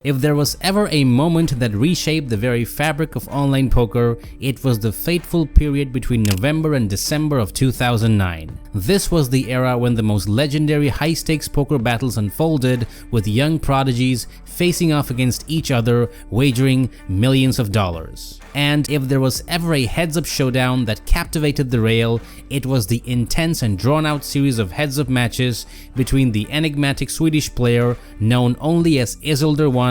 If there was ever a moment that reshaped the very fabric of online poker, it was the fateful period between November and December of 2009. This was the era when the most legendary high-stakes poker battles unfolded, with young prodigies facing off against each other, wagering millions of dollars. And if there was ever a heads-up showdown that captivated the rail, it was the intense and drawn-out series of heads-up matches between the enigmatic Swedish player known only as Dwan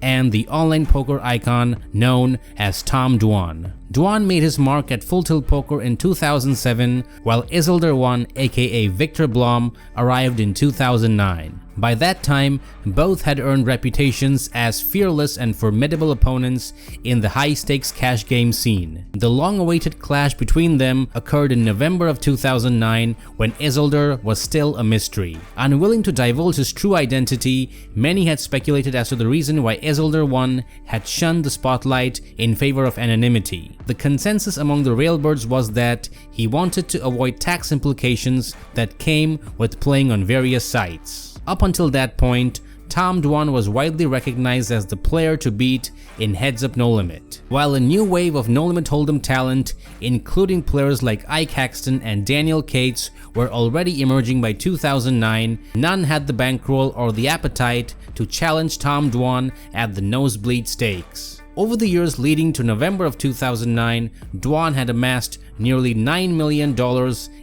and the online poker icon known as Tom Dwan. Dwan made his mark at Full Tilt Poker in 2007, while Dwan, aka Viktor Blom, arrived in 2009. By that time, both had earned reputations as fearless and formidable opponents in the high-stakes cash game scene. The long-awaited clash between them occurred in November of 2009 when Dwan was still a mystery. Unwilling to divulge his true identity, many had speculated as to the reason why Dwan had shunned the spotlight in favor of anonymity. The consensus among the railbirds was that he wanted to avoid tax implications that came with playing on various sites. Up until that point, Tom Dwan was widely recognized as the player to beat in Heads Up No Limit. While a new wave of No Limit Hold'em talent, including players like Ike Haxton and Daniel Cates, were already emerging by 2009, none had the bankroll or the appetite to challenge Tom Dwan at the nosebleed stakes. Over the years leading to November of 2009, Dwan had amassed nearly $9 million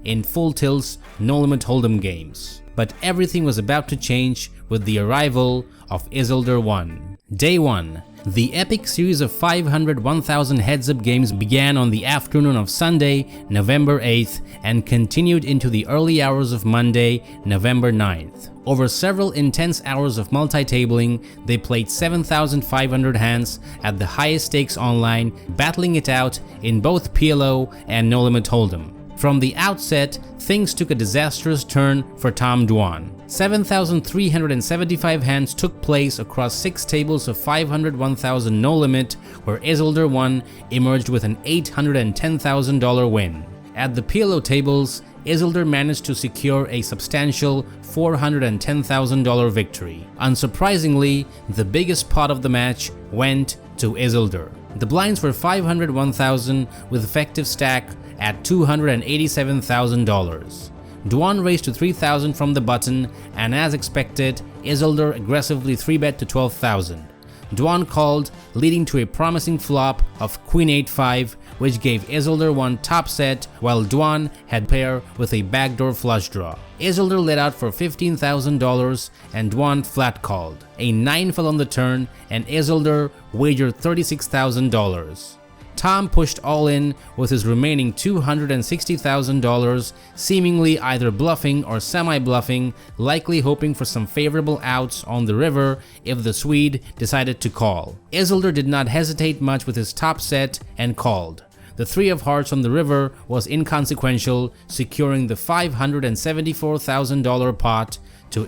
in Full Tilt's No Limit Hold'em games. But everything was about to change with the arrival of Dwan. Day 1. The epic series of 500 1,000 heads-up games began on the afternoon of Sunday, November 8th and continued into the early hours of Monday, November 9th. Over several intense hours of multi-tabling, they played 7,500 hands at the highest stakes online, battling it out in both PLO and No Limit Hold'em. From the outset, things took a disastrous turn for Tom Dwan. 7,375 hands took place across 6 tables of 500 1,000 no limit, where Dwan emerged with an $810,000 win. At the PLO tables, managed to secure a substantial $410,000 victory. Unsurprisingly, the biggest pot of the match went to The blinds were 500 1,000 with effective stack at $287,000. Dwan raised to 3,000 from the button, and as expected, aggressively 3-bet to 12,000. Dwan called, leading to a promising flop of Queen 8-5, which gave Dwan top set, while Dwan had pair with a backdoor flush draw. Let out for $15,000 and Dwan flat called. A 9 fell on the turn and wagered $36,000. Tom pushed all in with his remaining $260,000, seemingly either bluffing or semi-bluffing, likely hoping for some favorable outs on the river if the Swede decided to call. Did not hesitate much with his top set and called. The 3 of hearts on the river was inconsequential, securing the $574,000 pot to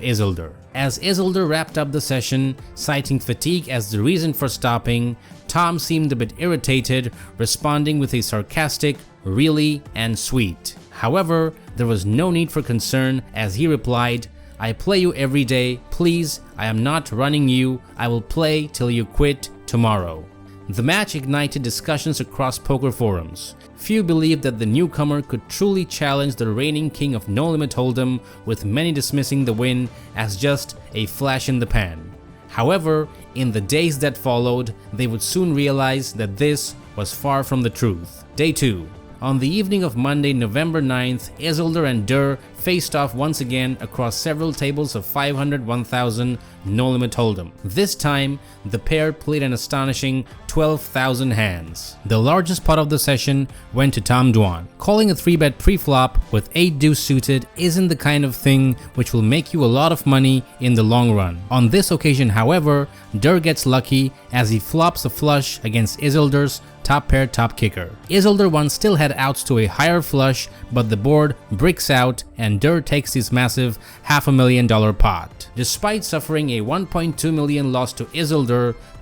As wrapped up the session, citing fatigue as the reason for stopping, Tom seemed a bit irritated, responding with a sarcastic "really" and "sweet." However, there was no need for concern as he replied, "I play you every day, please, I am not running you, I will play till you quit tomorrow." The match ignited discussions across poker forums. Few believed that the newcomer could truly challenge the reigning king of No Limit Hold'em, with many dismissing the win as just a flash in the pan. However, in the days that followed, they would soon realize that this was far from the truth. Day 2. On the evening of Monday, November 9th, and durrrr faced off once again across several tables of 500 1,000 No Limit Hold'em. This time, the pair played an astonishing 12,000 hands. The largest pot of the session went to Tom Dwan. Calling a 3-bet pre-flop with 8 deuce suited isn't the kind of thing which will make you a lot of money in the long run. On this occasion, however, durrrr gets lucky as he flops a flush against Isildur's top pair top kicker. Dwan still had outs to a higher flush, but the board bricks out and durrrr takes his massive $500,000 pot. Despite suffering a $1.2 million loss to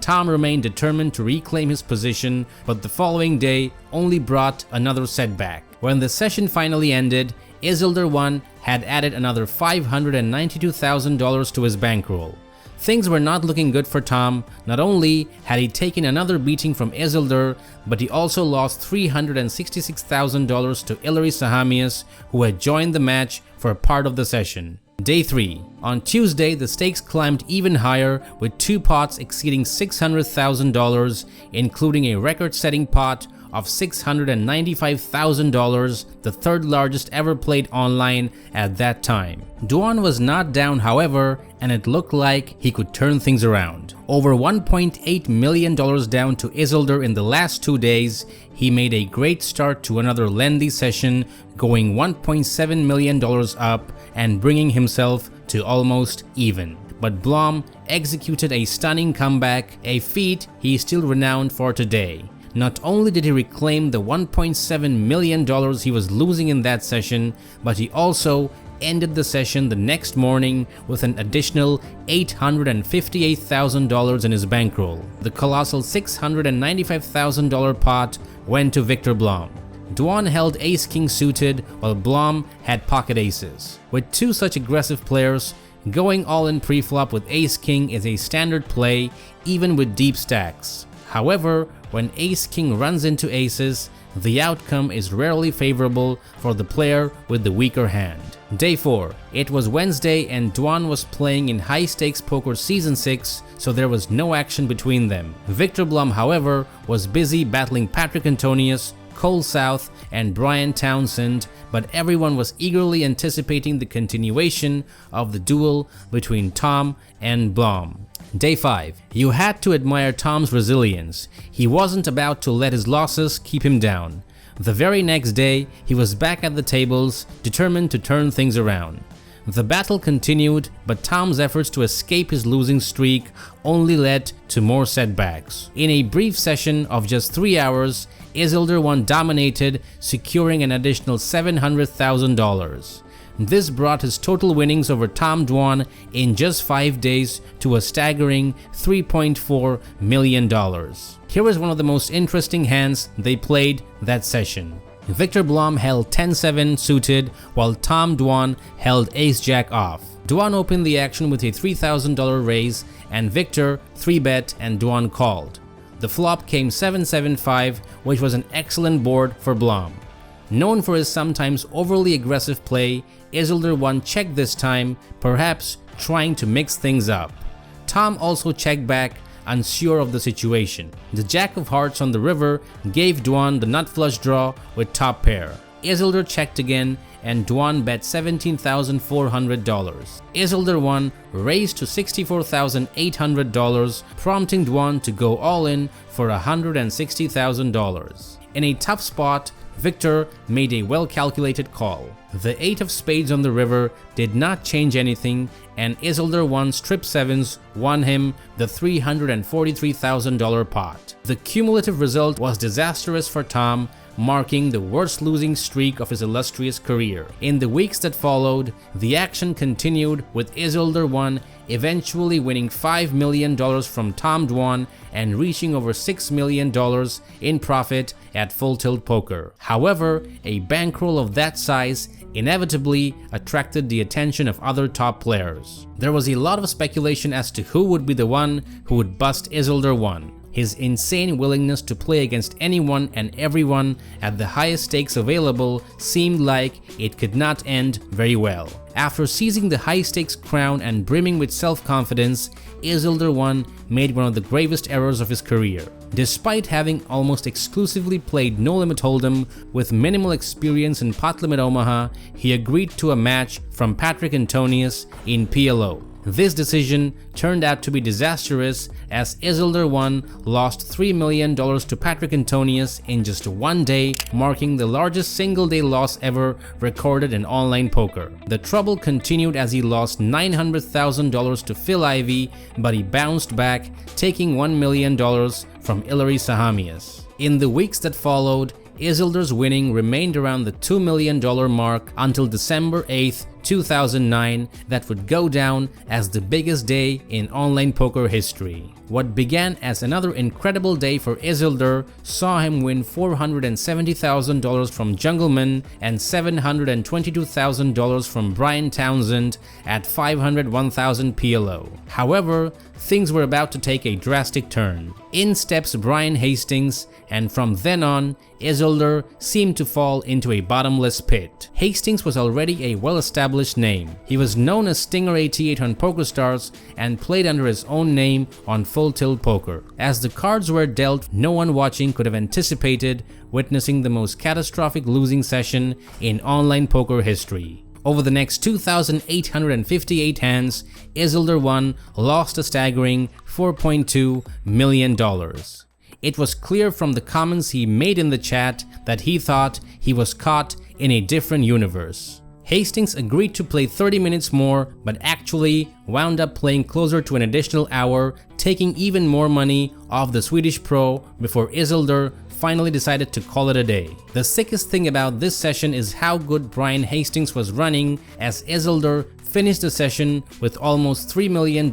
Tom remained determined to reclaim his position, but the following day only brought another setback. When the session finally ended, Dwan had added another $592,000 to his bankroll. Things were not looking good for Tom. Not only had he taken another beating from Isildur, but he also lost $366,000 to Ilari Sahamias, who had joined the match for part of the session. Day 3. On Tuesday, the stakes climbed even higher, with 2 pots exceeding $600,000, including a record-setting pot of $695,000, the third largest ever played online at that time. Dwan was not down, however, and it looked like he could turn things around. Over $1.8 million down to Isildur in the last 2 days, he made a great start to another lengthy session, going $1.7 million up and bringing himself to almost even. But Blom executed a stunning comeback, a feat he is still renowned for today. Not only did he reclaim the $1.7 million he was losing in that session, but he also ended the session the next morning with an additional $858,000 in his bankroll. The colossal $695,000 pot went to Viktor Blom. Dwan held ace-king suited while Blom had pocket aces. With 2 such aggressive players, going all in pre-flop with ace-king is a standard play even with deep stacks. However, when ace-king runs into aces, the outcome is rarely favorable for the player with the weaker hand. Day 4. It was Wednesday and Dwan was playing in High Stakes Poker Season 6, so there was no action between them. Viktor Blom, however, was busy battling Patrick Antonius, Cole South, and Brian Townsend, but everyone was eagerly anticipating the continuation of the duel between Tom and Blom. Day 5. You had to admire Tom's resilience. He wasn't about to let his losses keep him down. The very next day, he was back at the tables, determined to turn things around. The battle continued, but Tom's efforts to escape his losing streak only led to more setbacks. In a brief session of just 3 hours, Isildur won dominated, securing an additional $700,000. This brought his total winnings over Tom Dwan in just 5 days to a staggering $3.4 million. Here is one of the most interesting hands they played that session. Viktor Blom held 10-7 suited while Tom Dwan held ace-jack off. Dwan opened the action with a $3,000 raise and Viktor 3-bet and Dwan called. The flop came 7-7-5, which was an excellent board for Blom. Known for his sometimes overly aggressive play, Isildur won check this time, perhaps trying to mix things up. Tom also checked back, unsure of the situation. The jack of hearts on the river gave Dwan the nut flush draw with top pair. Isildur checked again and Dwan bet $17,400. Isildur won, raised to $64,800, prompting Dwan to go all in for $160,000. In a tough spot, Viktor made a well-calculated call. The 8 of spades on the river did not change anything, and Isildur won strip sevens won him the $343,000 pot. The cumulative result was disastrous for Tom, marking the worst losing streak of his illustrious career. In the weeks that followed, the action continued with Isildur won eventually winning $5 million from Tom Dwan and reaching over $6 million in profit at Full Tilt Poker. However, a bankroll of that size inevitably attracted the attention of other top players. There was a lot of speculation as to who would be the one who would bust Isildur won. His insane willingness to play against anyone and everyone at the highest stakes available seemed like it could not end very well. After seizing the high-stakes crown and brimming with self-confidence, Isildur won made one of the gravest errors of his career. Despite having almost exclusively played No Limit Hold'em with minimal experience in Pot Limit Omaha, he agreed to a match from Patrick Antonius in PLO. This decision turned out to be disastrous as Isildur won lost $3 million to Patrick Antonius in just 1 day, marking the largest single-day loss ever recorded in online poker. The trouble continued as he lost $900,000 to Phil Ivey, but he bounced back, taking $1 million from Ilari Sahamias. In the weeks that followed, Isildur's winning remained around the $2 million mark until December 8th, 2009 that would go down as the biggest day in online poker history. What began as another incredible day for Isildur saw him win $470,000 from Jungleman and $722,000 from Brian Townsend at 501,000 PLO. However, things were about to take a drastic turn. In steps Brian Hastings, and from then on, Isildur seemed to fall into a bottomless pit. Hastings was already a well-established name. He was known as Stinger88 on PokerStars and played under his own name on Full Tilt Poker. As the cards were dealt, no one watching could have anticipated witnessing the most catastrophic losing session in online poker history. Over the next 2,858 hands, Isildur 1 lost a staggering $4.2 million. It was clear from the comments he made in the chat that he thought he was caught in a different universe. Hastings agreed to play 30 minutes more, but actually wound up playing closer to an additional hour, taking even more money off the Swedish pro before Isildur finally decided to call it a day. The sickest thing about this session is how good Brian Hastings was running, as Isildur finished the session with almost $3 million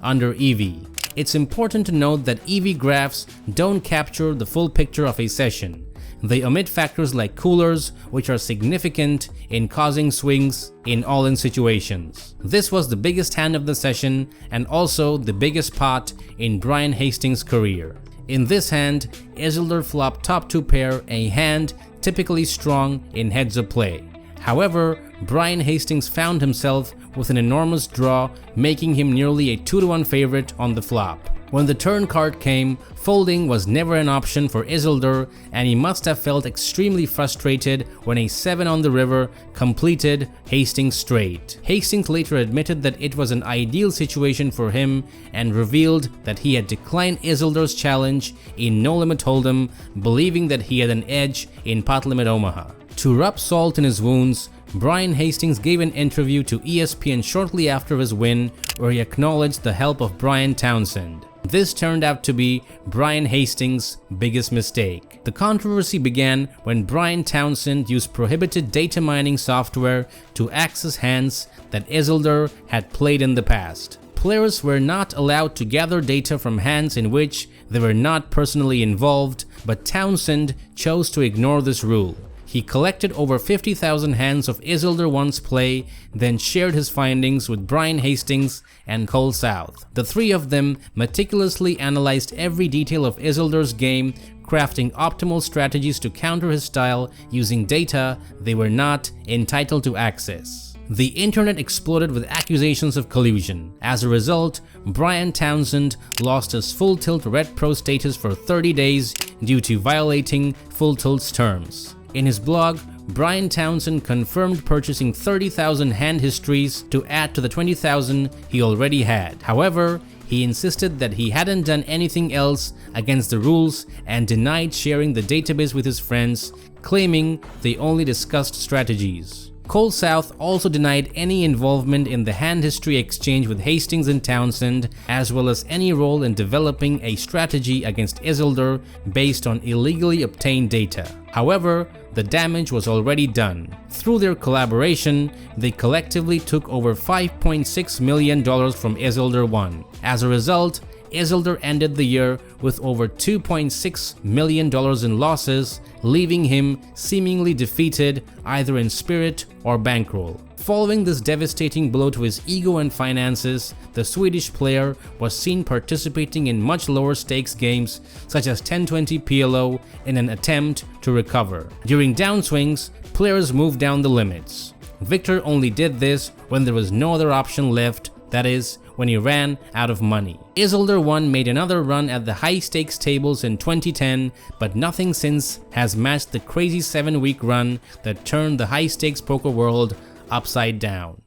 under EV. It's important to note that EV graphs don't capture the full picture of a session. They omit factors like coolers, which are significant in causing swings in all-in situations. This was the biggest hand of the session and also the biggest pot in Brian Hastings' career. In this hand, Isildur flopped top 2 pair, a hand typically strong in heads-up play. However, Brian Hastings found himself with an enormous draw, making him nearly a 2-to-1 favorite on the flop. When the turn card came, folding was never an option for Isildur, and he must have felt extremely frustrated when a 7 on the river completed Hastings straight. Hastings later admitted that it was an ideal situation for him and revealed that he had declined Isildur's challenge in No Limit Hold'em, believing that he had an edge in Pot Limit Omaha. To rub salt in his wounds, Brian Hastings gave an interview to ESPN shortly after his win, where he acknowledged the help of Brian Townsend. This turned out to be Brian Hastings' biggest mistake. The controversy began when Brian Townsend used prohibited data mining software to access hands that Isildur had played in the past. Players were not allowed to gather data from hands in which they were not personally involved, but Townsend chose to ignore this rule. He collected over 50,000 hands of Isildur 1's play, then shared his findings with Brian Hastings and Cole South. The three of them meticulously analyzed every detail of Isildur's game, crafting optimal strategies to counter his style using data they were not entitled to access. The internet exploded with accusations of collusion. As a result, Brian Townsend lost his Full Tilt Red Pro status for 30 days due to violating Full Tilt's terms. In his blog, Brian Townsend confirmed purchasing 30,000 hand histories to add to the 20,000 he already had. However, he insisted that he hadn't done anything else against the rules and denied sharing the database with his friends, claiming they only discussed strategies. Cole South also denied any involvement in the hand history exchange with Hastings and Townsend, as well as any role in developing a strategy against Isildur based on illegally obtained data. However, the damage was already done. Through their collaboration, they collectively took over $5.6 million from Isildur 1. As a result, Isildur ended the year with over $2.6 million in losses, leaving him seemingly defeated either in spirit or bankroll. Following this devastating blow to his ego and finances, the Swedish player was seen participating in much lower stakes games such as 1020 PLO in an attempt to recover. During downswings, players moved down the limits. Viktor only did this when there was no other option left, that is, when he ran out of money. Isildur 1 made another run at the high stakes tables in 2010, but nothing since has matched the crazy 7-week run that turned the high stakes poker world upside down.